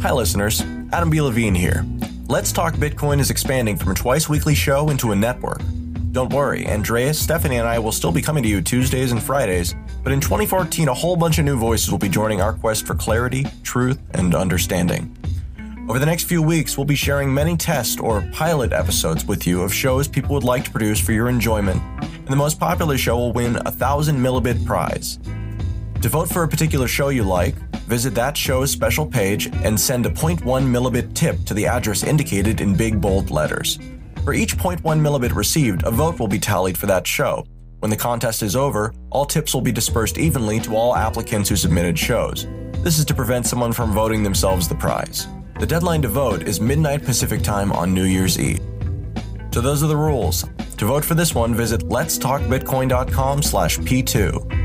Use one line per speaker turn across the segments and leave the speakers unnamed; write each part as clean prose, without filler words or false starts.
Hi listeners, Adam B. Levine here. Let's Talk Bitcoin is expanding from a twice-weekly show into a network. Don't worry, Andreas, Stephanie, and I will still be coming to you Tuesdays and Fridays, but in 2014 a whole bunch of new voices will be joining our quest for clarity, truth, and understanding. Over the next few weeks, we'll be sharing many test or pilot episodes with you of shows people would like to produce for your enjoyment, and the most popular show will win a 1,000 millibit prize. To vote for a particular show you like, visit that show's special page and send a 0.1 millibit tip to the address indicated in big bold letters. For each 0.1 millibit received, a vote will be tallied for that show. When the contest is over, all tips will be dispersed evenly to all applicants who submitted shows. This is to prevent someone from voting themselves the prize. The deadline to vote is midnight Pacific time on New Year's Eve. So those are the rules. To vote for this one, visit letstalkbitcoin.com/P2.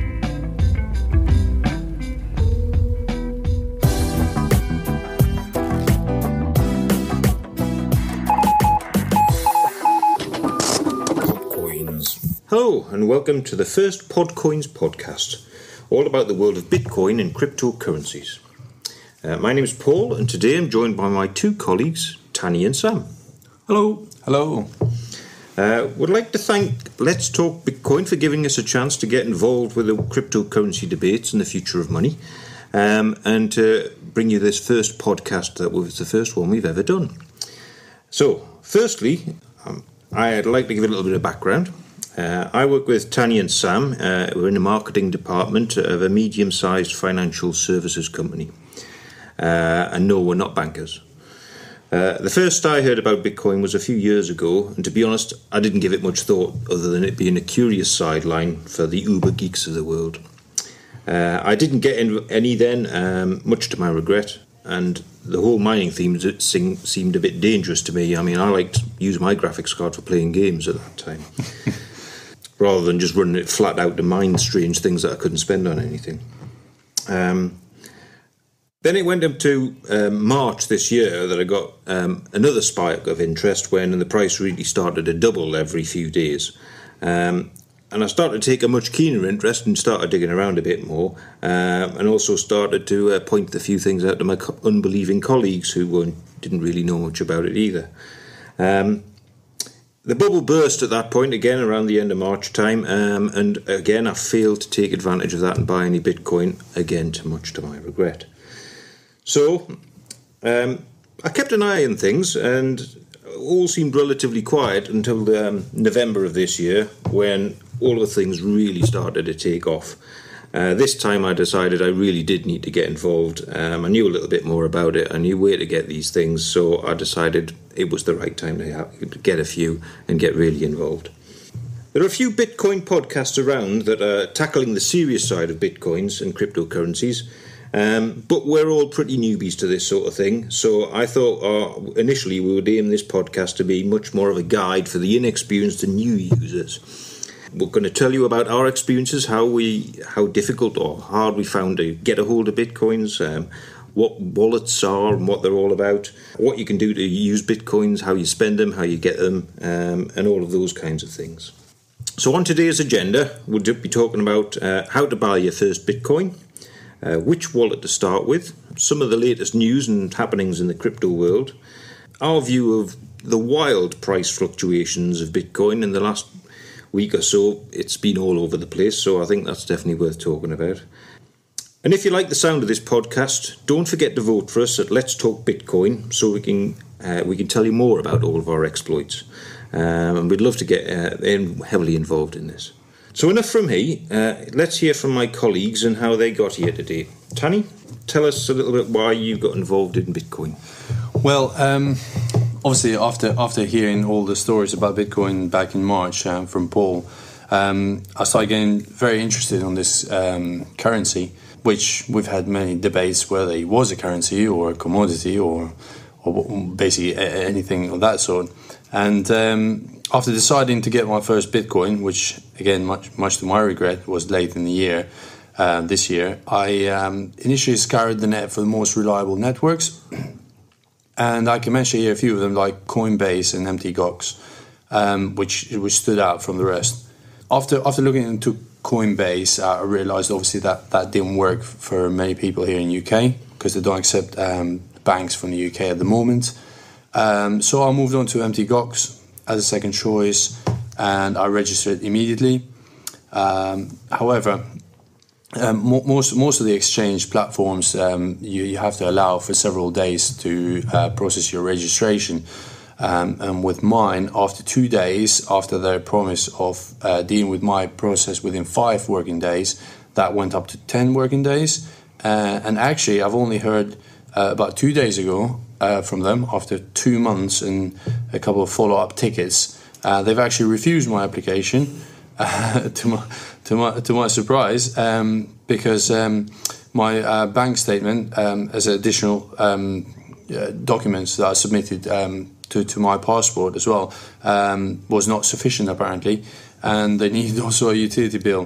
Hello and welcome to the first Podcoins podcast, all about the world of Bitcoin and cryptocurrencies. My name is Paul and today I'm joined by my two colleagues, Tanny and Sam.
Hello. Hello.
Would like to thank Let's Talk Bitcoin for giving us a chance to get involved with the cryptocurrency debates and the future of money, and to bring you this first podcast that was the first one we've ever done. So, firstly, I'd like to give a little bit of background. I work with Tanny and Sam. We're in the marketing department of a medium-sized financial services company. And no, we're not bankers. The first I heard about Bitcoin was a few years ago, and to be honest, I didn't give it much thought other than it being a curious sideline for the uber geeks of the world. I didn't get any then, much to my regret, and the whole mining theme seemed a bit dangerous to me. I mean, I liked to use my graphics card for playing games at that time, rather than just running it flat out to mine strange things that I couldn't spend on anything. Then it went up to March this year that I got another spike of interest when the price really started to double every few days. And I started to take a much keener interest and started digging around a bit more, and also started to point a few things out to my unbelieving colleagues who didn't really know much about it either. The bubble burst at that point, again around the end of March time, and again I failed to take advantage of that and buy any Bitcoin, again much to my regret. So I kept an eye on things, and all seemed relatively quiet until November of this year, when all of the things really started to take off. This time I decided I really did need to get involved. I knew a little bit more about it. I knew where to get these things, so I decided it was the right time to get a few and get really involved. There are a few Bitcoin podcasts around that are tackling the serious side of Bitcoins and cryptocurrencies, but we're all pretty newbies to this sort of thing, so I thought initially we would aim this podcast to be much more of a guide for the inexperienced and new users. We're going to tell you about our experiences, how difficult or hard we found to get a hold of Bitcoins, what wallets are and what they're all about, what you can do to use Bitcoins, how you spend them, how you get them, and all of those kinds of things. So on today's agenda, we'll be talking about how to buy your first Bitcoin, which wallet to start with, some of the latest news and happenings in the crypto world, our view of the wild price fluctuations of Bitcoin in the last week or so. It's been all over the place, so I think that's definitely worth talking about. And if you like the sound of this podcast, don't forget to vote for us at Let's Talk Bitcoin, so we can tell you more about all of our exploits. And we'd love to get heavily involved in this. So enough from me. Let's hear from my colleagues and how they got here today. Tanny, tell us a little bit why you got involved in Bitcoin.
Well, obviously, after hearing all the stories about Bitcoin back in March from Paul, I started getting very interested on this currency, which we've had many debates whether it was a currency or a commodity or basically anything of that sort. And after deciding to get my first Bitcoin, which again, much to my regret, was late in the year, this year, I initially scoured the net for the most reliable networks. And I can mention here a few of them, like Coinbase and MTGOX, which stood out from the rest. After looking into Coinbase, I realized obviously that didn't work for many people here in UK because they don't accept banks from the UK at the moment. So I moved on to MTGOX as a second choice, and I registered immediately. However, most of the exchange platforms, you have to allow for several days to process your registration. And with mine, after 2 days, after their promise of dealing with my process within 5 working days, that went up to 10 working days. And actually, I've only heard about 2 days ago from them, after 2 months and a couple of follow-up tickets. They've actually refused my application, to my surprise, because my bank statement, as additional documents that I submitted to my passport as well, was not sufficient apparently, and they needed also a utility bill.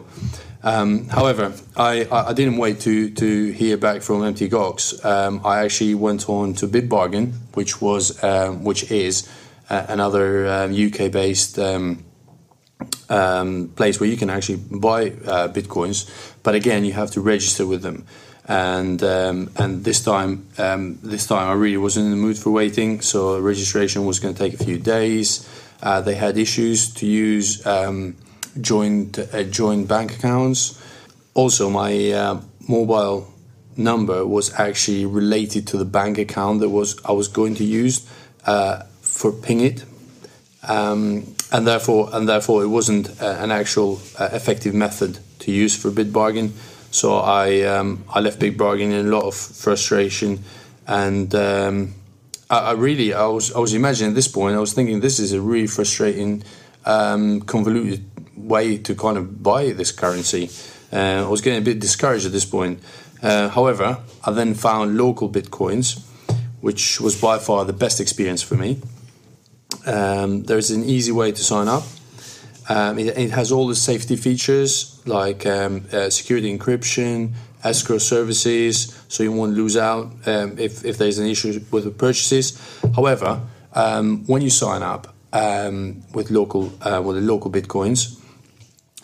However, I didn't wait to hear back from MTGOX. I actually went on to BitBargain, which is another UK-based place where you can actually buy bitcoins, but again, you have to register with them. And this time I really wasn't in the mood for waiting, so registration was going to take a few days. They had issues to use joint bank accounts. Also, my mobile number was actually related to the bank account that I was going to use for Pingit, and therefore it wasn't an actual effective method to use for BitBargain. So I left BitBargain in a lot of frustration, and I was imagining at this point, I was thinking this is a really frustrating, convoluted way to kind of buy this currency. I was getting a bit discouraged at this point. However, I then found local Bitcoins, which was by far the best experience for me. There's an easy way to sign up. It has all the safety features like security encryption, escrow services, so you won't lose out if there's an issue with the purchases. However, when you sign up with the local Bitcoins,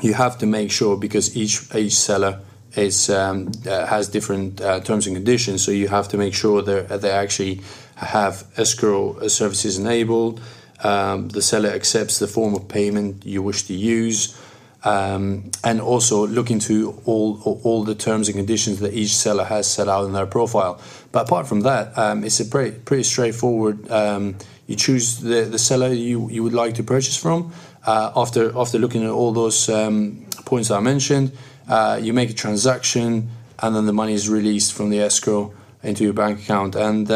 you have to make sure, because each seller has different terms and conditions, so you have to make sure they actually have escrow services enabled. The seller accepts the form of payment you wish to use, and also look into all the terms and conditions that each seller has set out in their profile. But apart from that, it's a pretty straightforward. You choose the seller you would like to purchase from. After looking at all those points I mentioned, you make a transaction, and then the money is released from the escrow into your bank account, and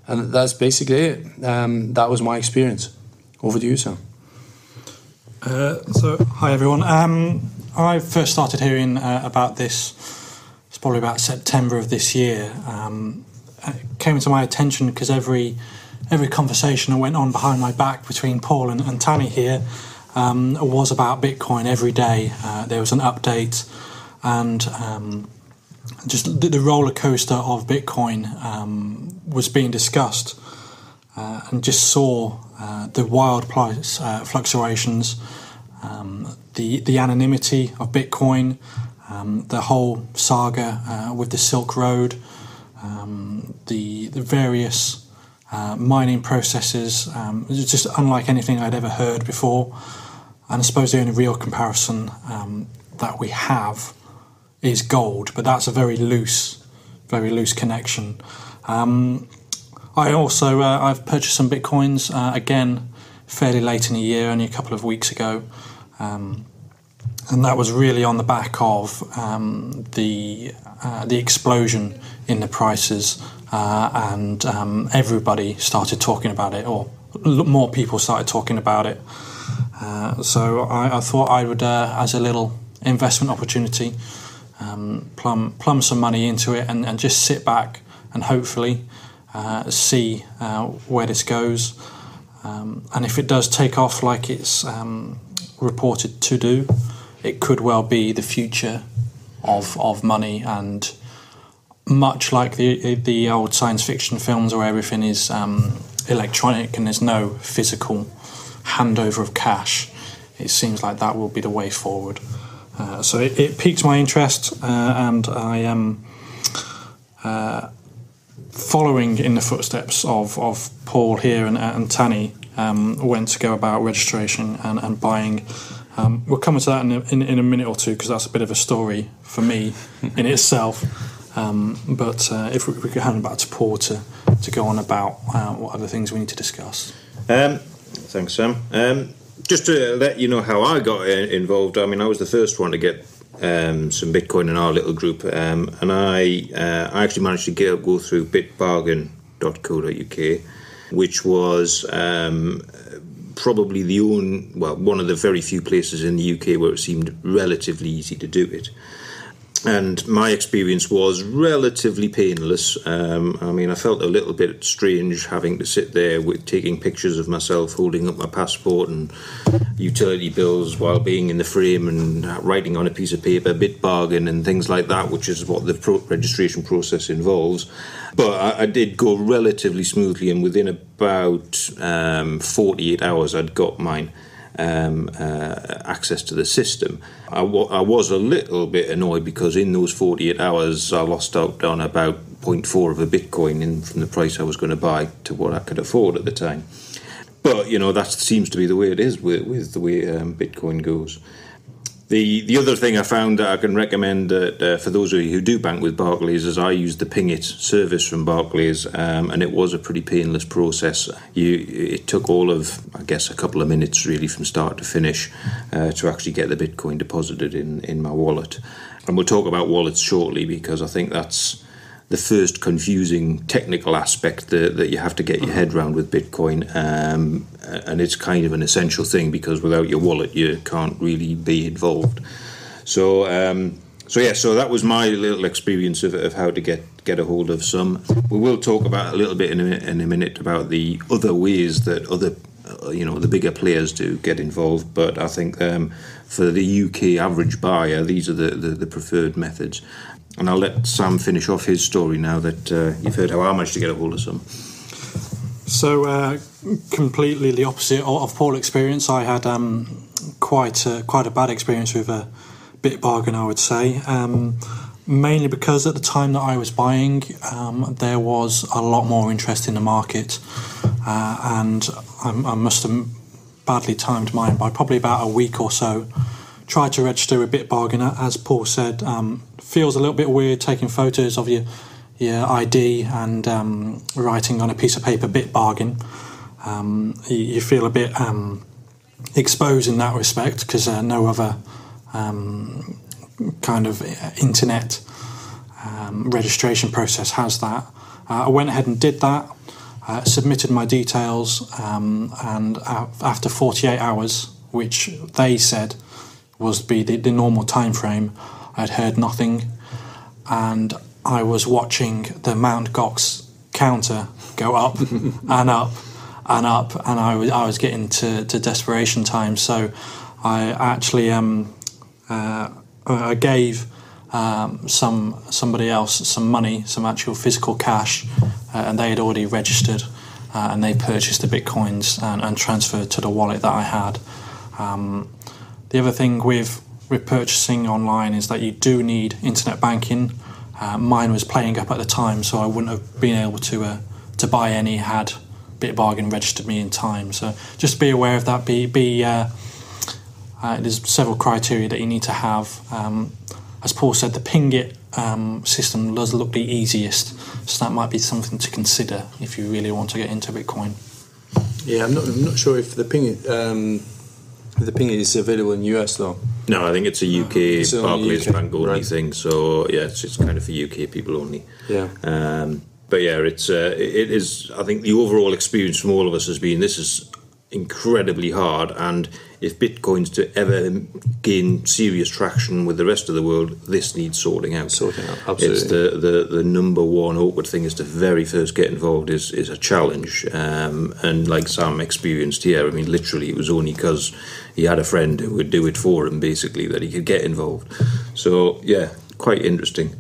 that's basically it. That was my experience. Over to you, Sam.
So, hi everyone. I first started hearing about this, it's probably about September of this year. It came to my attention because every conversation that went on behind my back between Paul and Tanny here was about Bitcoin every day. There was an update, and just the roller coaster of Bitcoin was being discussed, and just saw the wild price fluctuations, the anonymity of Bitcoin, the whole saga with the Silk Road, the various mining processes. It's just unlike anything I'd ever heard before. And I suppose the only real comparison that we have is gold, but that's a very loose connection. I've purchased some Bitcoins again fairly late in the year, only a couple of weeks ago, and that was really on the back of the explosion in the prices, and everybody started talking about it, or more people started talking about it. So I thought I would, as a little investment opportunity, plumb some money into it and just sit back and hopefully see where this goes. And if it does take off like it's reported to do, it could well be the future of money. And much like the old science fiction films where everything is electronic and there's no physical handover of cash, it seems like that will be the way forward. So it piqued my interest, and I following in the footsteps of Paul here and Tanny, went to go about registration and buying. We'll come to that in a minute or two, because that's a bit of a story for me in itself. But if we could hand back to Paul to go on about what other things we need to discuss.
Thanks, Sam. Just to let you know how I got involved, I mean, I was the first one to get some Bitcoin in our little group, and I actually managed to go through bitbargain.co.uk, which was probably one of the very few places in the UK where it seemed relatively easy to do it. And my experience was relatively painless. I mean, I felt a little bit strange having to sit there taking pictures of myself, holding up my passport and utility bills while being in the frame and writing on a piece of paper, Bitbargain and things like that, which is what the registration process involves. But I did go relatively smoothly, and within about 48 hours I'd got mine. Access to the system. I was a little bit annoyed because in those 48 hours I lost out on about 0.4 of a Bitcoin from the price I was going to buy to what I could afford at the time. But, that seems to be the way it is with the way Bitcoin goes. The other thing I found that I can recommend for those of you who do bank with Barclays is I used the Ping It service from Barclays, and it was a pretty painless process. It took all of, I guess, a couple of minutes really from start to finish to actually get the Bitcoin deposited in my wallet. And we'll talk about wallets shortly, because I think that's the first confusing technical aspect that you have to get your head around with Bitcoin, and it's kind of an essential thing, because without your wallet you can't really be involved. So that was my little experience of how to get a hold of some. We will talk about a little bit in a minute about the other ways that the bigger players do get involved, but I think for the UK average buyer, these are the preferred methods. And I'll let Sam finish off his story now that you've heard how I managed to get a hold of some.
So, completely the opposite of Paul's experience. I had quite a bad experience with Bitbargain, I would say. Mainly because at the time that I was buying, there was a lot more interest in the market, and I must have badly timed mine by probably about a week or so. Tried to register with Bitbargain, as Paul said. Feels a little bit weird taking photos of your ID and writing on a piece of paper Bitbargain. You feel a bit exposed in that respect, because no other kind of internet registration process has that. I went ahead and did that, submitted my details, and after 48 hours, which they said was the normal time frame, I'd heard nothing, and I was watching the Mt. Gox counter go up and up and up, and I was getting to desperation time. So I actually I gave somebody else some money, some actual physical cash, and they had already registered, and they purchased the Bitcoins and transferred to the wallet that I had. The other thing with purchasing online is that you do need internet banking. Mine was playing up at the time, so I wouldn't have been able to buy any had Bitbargain registered me in time. So just be aware of that. There's several criteria that you need to have. As Paul said, the Ping It system does look the easiest, so that might be something to consider if you really want to get into Bitcoin.
Yeah, I'm not sure if the Ping It is available in US though.
No, I think it's a UK Barclays Bank only
right.
thing. So yeah, it's kind of for UK people only.
Yeah.
But yeah, it is. I think the overall experience from all of us has been this is incredibly hard, and if Bitcoin's to ever gain serious traction with the rest of the world, this needs sorting out.
Absolutely.
It's the number one awkward thing is to very first get involved is a challenge, and like Sam experienced here, I mean, literally it was only because he had a friend who would do it for him, basically, that he could get involved. So yeah, quite interesting.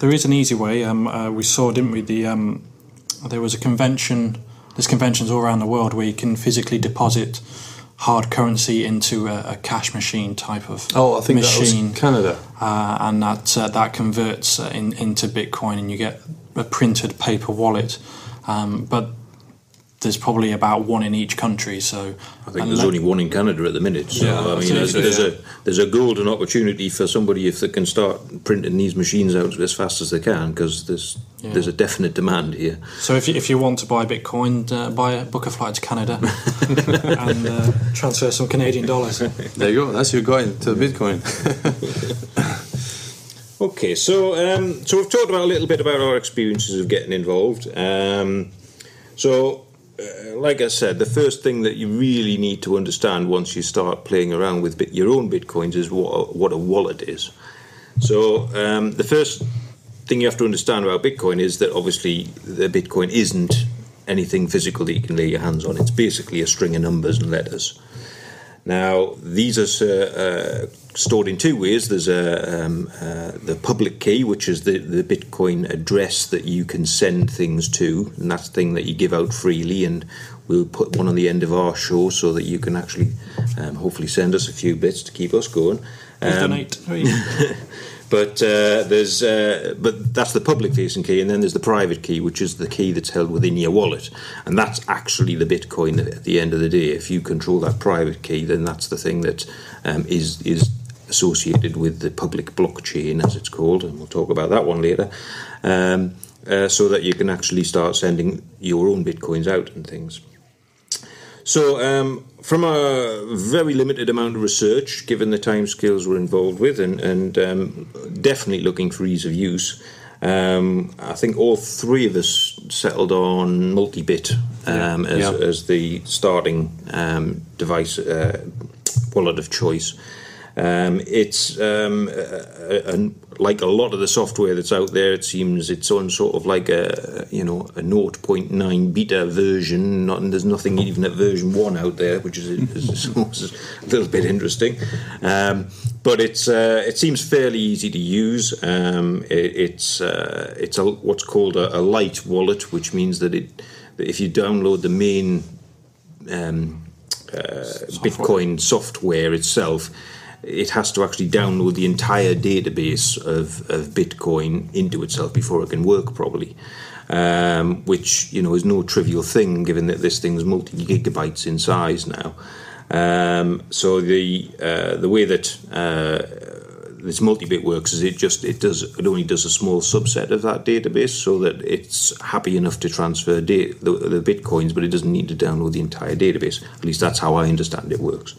There is an easy way. We saw, didn't we? There was a convention. There's conventions all around the world where you can physically deposit hard currency into a cash machine type of machine.
Oh, I think that was Canada.
And that converts into Bitcoin, and you get a printed paper wallet, but there's probably about one in each country. So
I think there's only one in Canada at the minute. So I mean, there's a golden opportunity for somebody if they can start printing these machines out as fast as they can, because there's a definite demand here.
So if you want to buy Bitcoin, book a flight to Canada and transfer some Canadian dollars.
There you go. That's your guide to Bitcoin.
Okay, so we've talked about a little bit about our experiences of getting involved. Like I said, the first thing that you really need to understand once you start playing around with your own Bitcoins is what a wallet is. So the first thing you have to understand about Bitcoin is that obviously the Bitcoin isn't anything physical that you can lay your hands on. It's basically a string of numbers and letters. Now, these are stored in two ways. There's the public key, which is the Bitcoin address that you can send things to, and that's the thing that you give out freely, and we'll put one on the end of our show so that you can actually hopefully send us a few bits to keep us going.
Donate.
But that's the public-facing key, and then there's the private key, which is the key that's held within your wallet, and that's actually the Bitcoin at the end of the day. If you control that private key, then that's the thing that is associated with the public blockchain, as it's called, and we'll talk about that one later, so that you can actually start sending your own Bitcoins out and things. So from a very limited amount of research, given the timescales we're involved with, and definitely looking for ease of use, I think all three of us settled on multi-bit as the starting device, wallet of choice. It's like a lot of the software that's out there. It seems it's on sort of like a 0.9 beta version. There's nothing even at version 1 out there, which is a little bit interesting. But it seems fairly easy to use. It's what's called a light wallet, which means that if you download the main Bitcoin software itself, it has to actually download the entire database of Bitcoin into itself before it can work properly, which is no trivial thing given that this thing's multi-gigabytes in size now. So the way that this multi-bit works is it only does a small subset of that database, so that it's happy enough to transfer the Bitcoins, but it doesn't need to download the entire database. At least that's how I understand it works.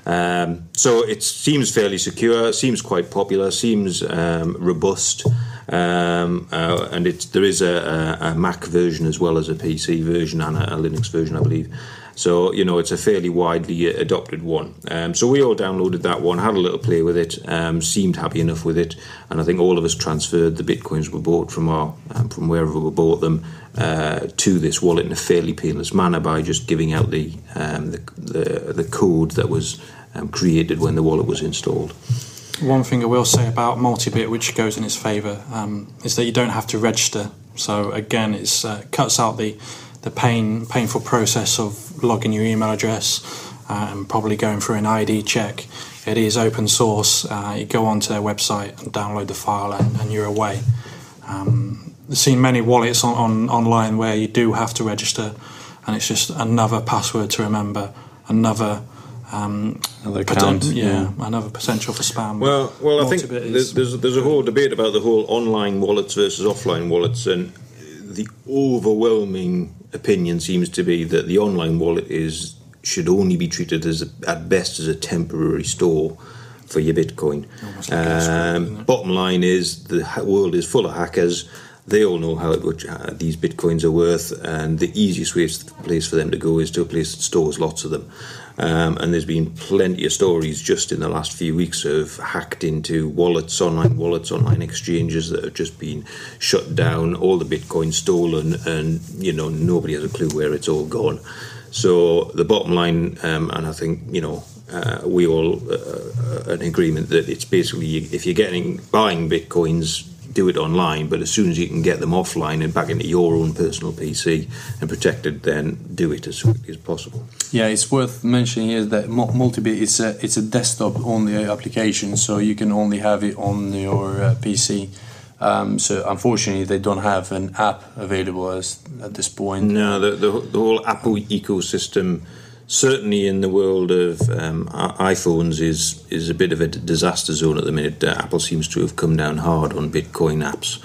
So it seems fairly secure, seems quite popular, seems robust, and there is a Mac version as well as a PC version and a Linux version, I believe. So, it's a fairly widely adopted one. So we all downloaded that one, had a little play with it, seemed happy enough with it, and I think all of us transferred the Bitcoins we bought from wherever we bought them to this wallet in a fairly painless manner by just giving out the code that was created when the wallet was installed.
One thing I will say about multi-bit, which goes in its favour, is that you don't have to register. So again, it cuts out the painful process of logging your email address and probably going through an ID check. It is open source. You go onto their website and download the file, and you're away. I've seen many wallets online where you do have to register, and it's just another password to remember, another
account,
another potential for spam.
Well, I think there's a whole debate about the whole online wallets versus offline wallets, and the overwhelming opinion seems to be that the online wallet should only be treated at best as a temporary store for your Bitcoin. Bottom line is the world is full of hackers. They all know how these Bitcoins are worth, and the easiest place for them to go is to a place that stores lots of them. And there's been plenty of stories just in the last few weeks of hacked into online exchanges that have just been shut down, all the Bitcoin stolen, and nobody has a clue where it's all gone. So the bottom line, and I think we all are in agreement that it's basically, if you're buying Bitcoins, do it online, but as soon as you can get them offline and back into your own personal PC and protected, then do it as quickly as possible.
Yeah, it's worth mentioning here that multi-bit it's a desktop only application, so you can only have it on your PC. So unfortunately, they don't have an app available at this point.
No, the whole Apple ecosystem, certainly in the world of iPhones, is a bit of a disaster zone at the minute. Apple seems to have come down hard on Bitcoin apps.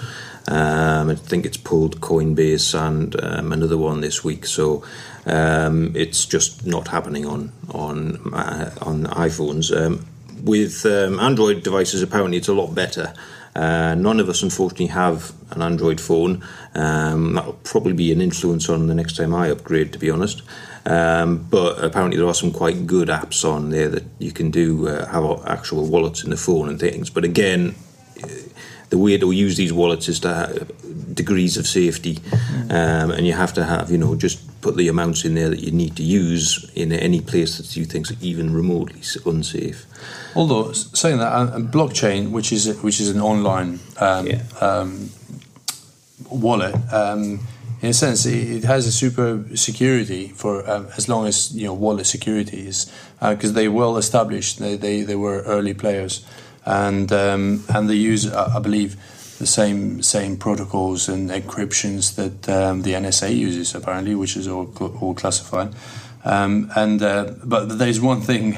I think it's pulled Coinbase and another one this week. So it's just not happening on iPhones. With Android devices, apparently it's a lot better. None of us, unfortunately, have an Android phone. That'll probably be an influence on the next time I upgrade, to be honest. But apparently there are some quite good apps on there that you can do have actual wallets in the phone and things. But again, the way to use these wallets is to have degrees of safety, and you have to have, just put the amounts in there that you need to use in any place that you think is even remotely unsafe.
Although saying that, blockchain, which is an online wallet, in a sense, it has a super security for as long as wallet security is, because they well established. They were early players, and they use, I believe, the same protocols and encryptions that the NSA uses, apparently, which is all classified. But there's one thing,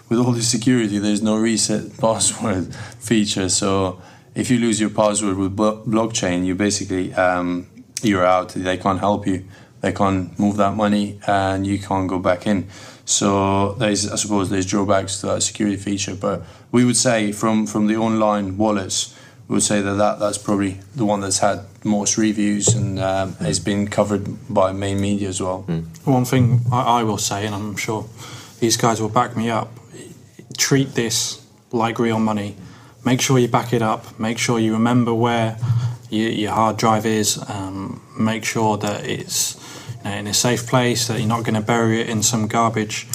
with all the security, there's no reset password feature. So if you lose your password with blockchain, you basically you're out. They can't help you. They can't move that money, and you can't go back in. So I suppose there's drawbacks to that security feature. But we would say from the online wallets, we would say that's probably the one that's had most reviews and has been covered by main media as well.
One thing I will say, and I'm sure these guys will back me up, treat this like real money. Make sure you back it up. Make sure you remember where your hard drive is. Make sure that it's in a safe place, that you're not going to bury it in some garbage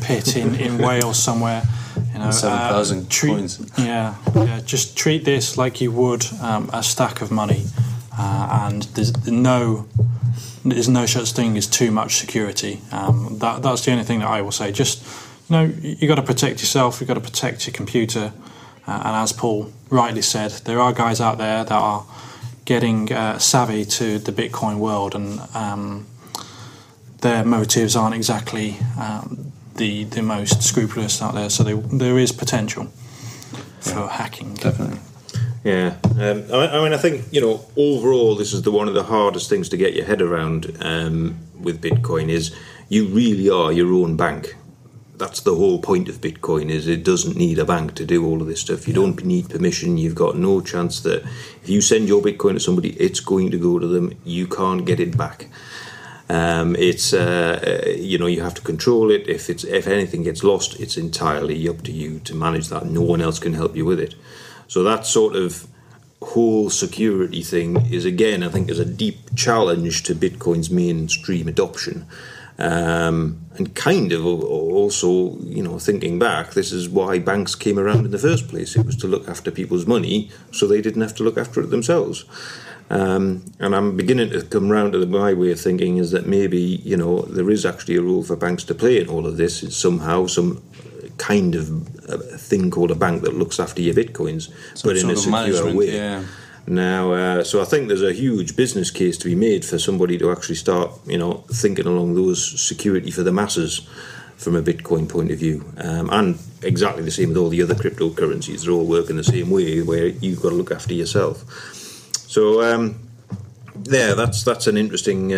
pit in Wales somewhere.
7,000 coins.
Just treat this like you would a stack of money, and there's no such thing as too much security. That's the only thing that I will say. Just you got to protect yourself. You got to protect your computer, and as Paul rightly said, there are guys out there that are getting savvy to the Bitcoin world, and their motives aren't exactly the most scrupulous out there, so there is potential for hacking.
Definitely.
Yeah, I think overall this is one of the hardest things to get your head around with Bitcoin is you really are your own bank. That's the whole point of Bitcoin, is it doesn't need a bank to do all of this stuff. You don't need permission. You've got no chance that if you send your Bitcoin to somebody, it's going to go to them. You can't get it back. It's you have to control it. If anything gets lost, it's entirely up to you to manage that. No one else can help you with it. So that sort of whole security thing is, again, I think, is a deep challenge to Bitcoin's mainstream adoption. And kind of also, thinking back, this is why banks came around in the first place. It was to look after people's money so they didn't have to look after it themselves. And I'm beginning to come round to my way of thinking is that maybe, there is actually a role for banks to play in all of this. It's somehow some kind of a thing called a bank that looks after your Bitcoins, but in a secure way. Yeah. Now, so I think there's a huge business case to be made for somebody to actually start, thinking along those security for the masses from a Bitcoin point of view. And exactly the same with all the other cryptocurrencies. They're all working the same way, where you've got to look after yourself. So, that's an interesting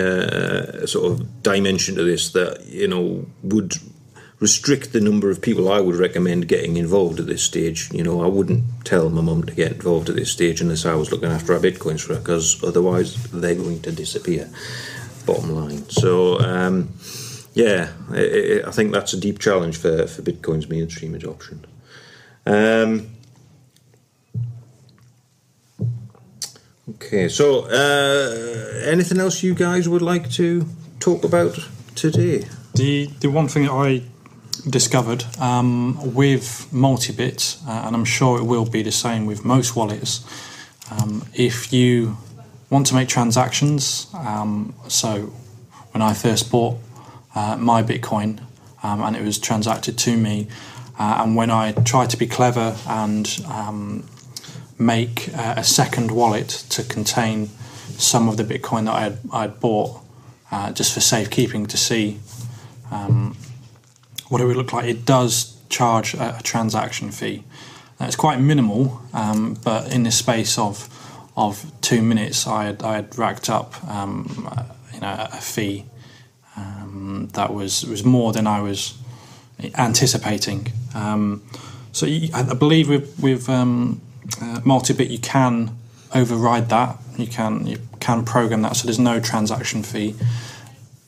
sort of dimension to this that, would restrict the number of people I would recommend getting involved at this stage. I wouldn't tell my mum to get involved at this stage unless I was looking after our Bitcoins for her, because otherwise they're going to disappear, bottom line. So, I think that's a deep challenge for Bitcoin's mainstream adoption. Okay, so anything else you guys would like to talk about today?
The one thing that I discovered with multi-bits, and I'm sure it will be the same with most wallets, if you want to make transactions, so when I first bought my Bitcoin and it was transacted to me, and when I tried to be clever and make a second wallet to contain some of the Bitcoin that I'd bought just for safekeeping to see what it would look like. It does charge a transaction fee. Now, it's quite minimal, but in the space of 2 minutes, I had racked up a fee that was more than I was anticipating. So I believe with multi-bit you can override that. You can program that, so there's no transaction fee.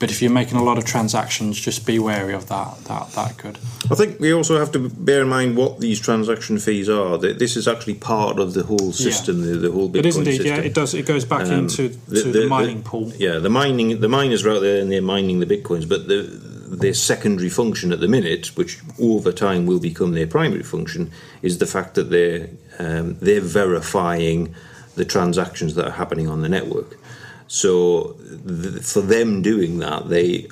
But if you're making a lot of transactions, just be wary of that could.
I think we also have to bear in mind what these transaction fees are. This is actually part of the whole system, the whole Bitcoin
it is indeed,
system.
yeah, it does. It goes back into the mining pool.
Yeah, the miners are out there and they're mining the Bitcoins, but their secondary function at the minute, which over time will become their primary function, is the fact that they're verifying the transactions that are happening on the network. So for them doing that, they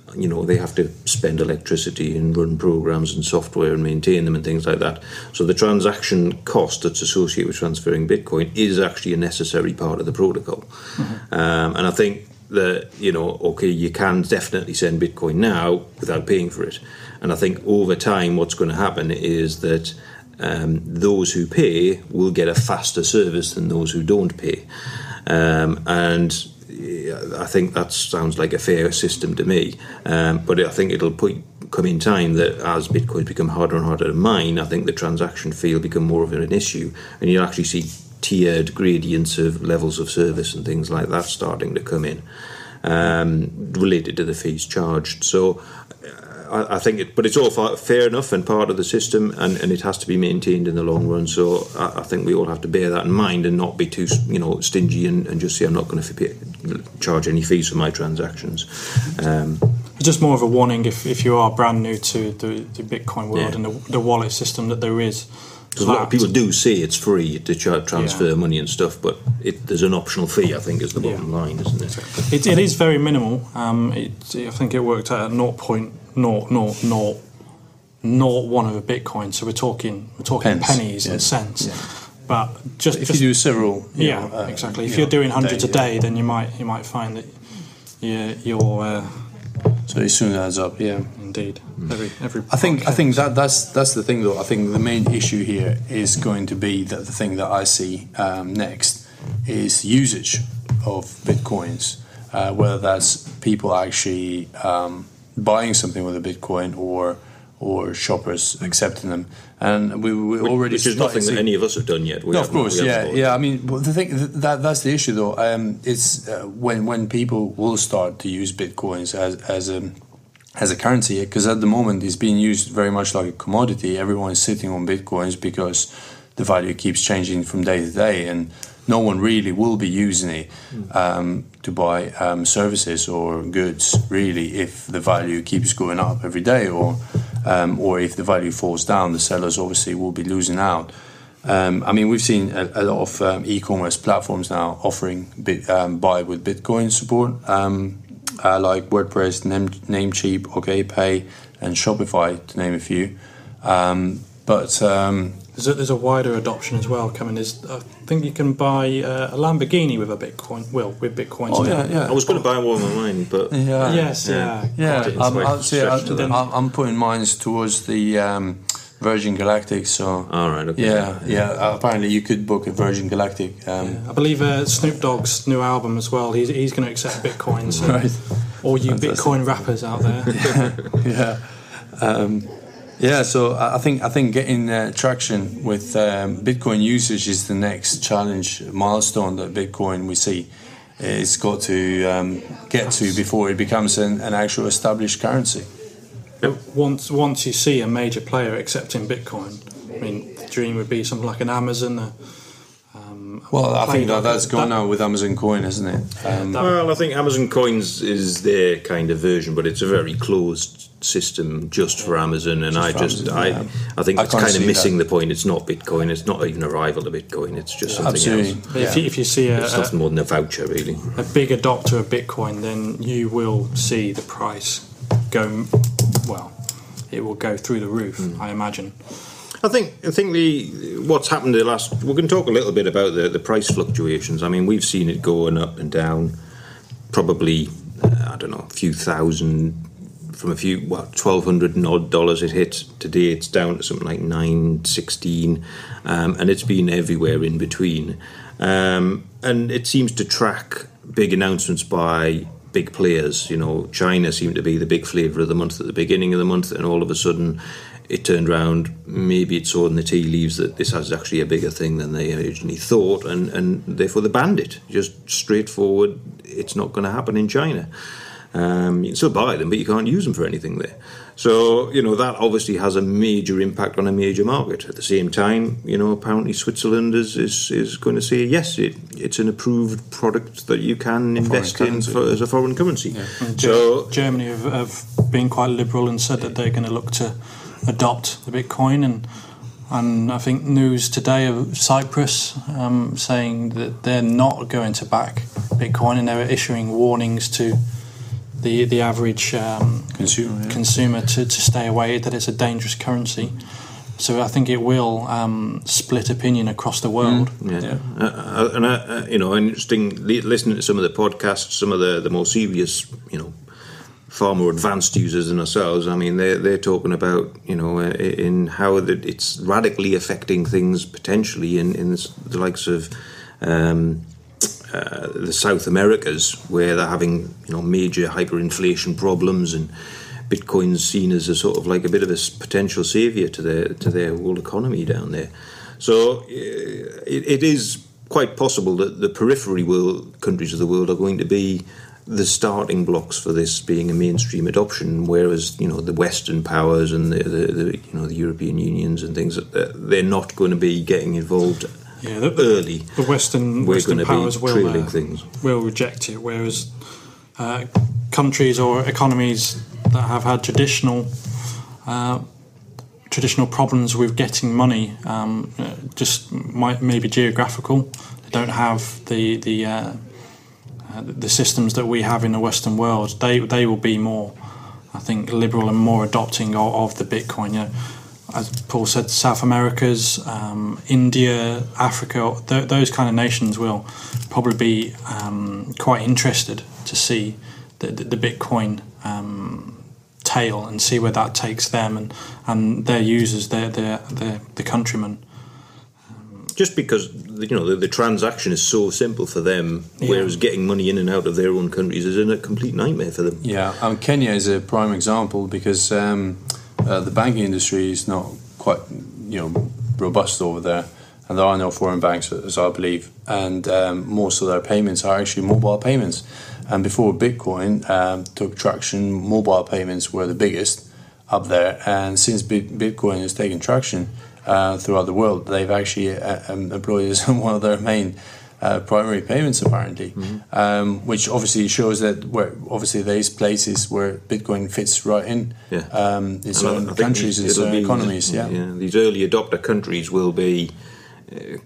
have to spend electricity and run programs and software and maintain them and things like that. So the transaction cost that's associated with transferring Bitcoin is actually a necessary part of the protocol. Mm-hmm. And I think that, you can definitely send Bitcoin now without paying for it. And I think over time what's going to happen is that those who pay will get a faster service than those who don't pay. And I think that sounds like a fair system to me, but I think it'll come in time that as Bitcoins become harder and harder to mine, I think the transaction fee will become more of an issue, and you'll actually see tiered gradients of levels of service and things like that starting to come in, related to the fees charged. So I think but it's all fair enough and part of the system, and it has to be maintained in the long run. So I think we all have to bear that in mind and not be too stingy and just say I'm not going to charge any fees for my transactions.
It's just more of a warning if you are brand new to the Bitcoin world and the wallet system that there is.
Because a lot of people do say it's free to transfer money and stuff, but there's an optional fee, I think, is the bottom line, isn't it?
It is very minimal. I think it worked out at 0.0001 of a Bitcoin, so we're talking pennies and cents. Yeah. But just
if you do several,
exactly. If you're doing hundreds a day, then you might find that you're.
So it soon adds up, yeah.
Indeed. Every
I think that's the thing, though. I think the main issue here is going to be that the thing that I see next is usage of Bitcoins, whether that's people actually buying something with a Bitcoin or shoppers accepting them, and we already
which is nothing that any of us have done yet.
Of course. I mean, the thing that's the issue, though. It's when people will start to use Bitcoins as a currency, because at the moment it's being used very much like a commodity. Everyone is sitting on Bitcoins because the value keeps changing from day to day, and no one really will be using it to buy services or goods, really, if the value keeps going up every day, or if the value falls down, the sellers obviously will be losing out. I mean, we've seen a lot of e-commerce platforms now offering buy with Bitcoin support, like WordPress, Namecheap, OkPay, and Shopify, to name a few.
There's a wider adoption as well coming. I think you can buy a Lamborghini with a Bitcoin. Well, with Bitcoins.
Oh yeah.
I was going to buy one of mine, but
I'm putting mine towards the Virgin Galactic. So
all right. Okay.
Yeah. Apparently, you could book a Virgin Galactic.
I believe Snoop Dogg's new album as well. He's going to accept Bitcoin. So
right.
All you Fantastic. Bitcoin rappers out there.
So I think getting traction with Bitcoin usage is the next challenge milestone that Bitcoin we see it's got to get to before it becomes an actual established currency.
Once you see a major player accepting Bitcoin, I mean, the dream would be something like an Amazon.
I think that's gone now with Amazon Coin, isn't it?
I think Amazon Coins is their kind of version, but it's a very closed system just for Amazon, and I think it's kind of missing the point. It's not Bitcoin. It's not even a rival to Bitcoin. It's just something else.
But if you see
it's nothing more than a voucher, really.
A big adopter of Bitcoin, then you will see the price go. Well, it will go through the roof, I imagine.
I think what's happened the last. We're going to talk a little bit about the price fluctuations. I mean, we've seen it going up and down, probably I don't know, a few thousand from $1,200 and odd it hit. Today it's down to something like $916, and it's been everywhere in between. And it seems to track big announcements by big players. China seemed to be the big flavour of the month at the beginning of the month, and all of a sudden it turned around. Maybe it saw in the tea leaves that this is actually a bigger thing than they originally thought, and therefore they banned it. Just straightforward, it's not going to happen in China. You can still buy them, but you can't use them for anything there. So, that obviously has a major impact on a major market. At the same time, apparently Switzerland is going to say, yes, it's an approved product that you can invest in as a foreign currency.
Yeah. So Germany have been quite liberal and said that they're going to look to adopt the Bitcoin. And I think news today of Cyprus saying that they're not going to back Bitcoin, and they're issuing warnings to the average consumer to stay away, that it's a dangerous currency. So I think it will split opinion across the world.
Interesting listening to some of the podcasts, some of the more serious, far more advanced users than ourselves. I mean, they're talking about in how it's radically affecting things potentially in the likes of the South Americas, where they're having major hyperinflation problems, and Bitcoin's seen as a sort of like a bit of a potential saviour to their whole economy down there. So it is quite possible that the periphery countries of the world are going to be the starting blocks for this being a mainstream adoption, whereas the Western powers and the European unions and things, they're not going to be getting involved. Early.
The Western powers will reject it, whereas countries or economies that have had traditional problems with getting money, just maybe geographical. They don't have the systems that we have in the Western world. They will be more, I think, liberal and more adopting of the Bitcoin. As Paul said, South America's, India, Africa, those kind of nations will probably be quite interested to see the Bitcoin tail and see where that takes them and their users, the countrymen.
Just because the transaction is so simple for them, whereas getting money in and out of their own countries is a complete nightmare for them.
Yeah, Kenya is a prime example because the banking industry is not quite robust over there, and there are no foreign banks, as I believe, and most of their payments are actually mobile payments. And before Bitcoin took traction, mobile payments were the biggest up there, and since Bitcoin has taken traction throughout the world, they've actually employed as one of their main primary payments, apparently, which obviously shows that there's places where Bitcoin fits right in certain countries and certain economies.
These early adopter countries will be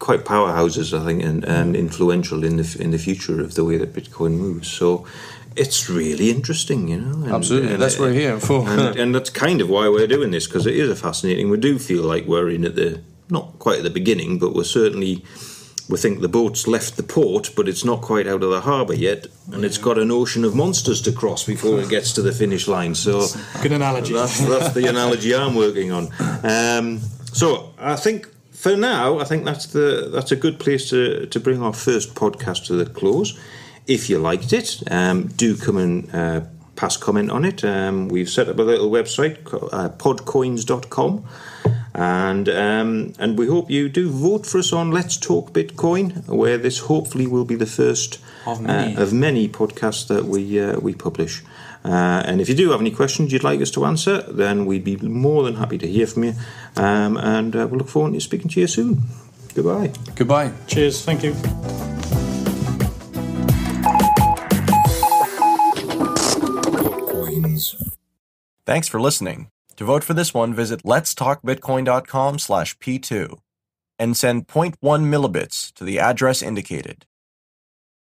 quite powerhouses, I think, and influential in the future of the way that Bitcoin moves. So it's really interesting,
Absolutely, that's what we're here for.
and that's kind of why we're doing this, because it is fascinating. We do feel like we're in not quite at the beginning, but we think the boat's left the port, but it's not quite out of the harbour yet, and it's got an ocean of monsters to cross before it gets to the finish line. So
good analogy.
That's the analogy I'm working on. So I think for now, that's a good place to bring our first podcast to the close. If you liked it, do come and pass comment on it. We've set up a little website, podcoins.com. And we hope you do vote for us on Let's Talk Bitcoin, where this hopefully will be the first of many podcasts that we publish. And if you do have any questions you'd like us to answer, then we'd be more than happy to hear from you. And we'll look forward to speaking to you soon. Goodbye.
Goodbye.
Cheers. Thank you.
Thanks for listening. To vote for this one, visit letstalkbitcoin.com/P2 and send 0.1 millibits to the address indicated.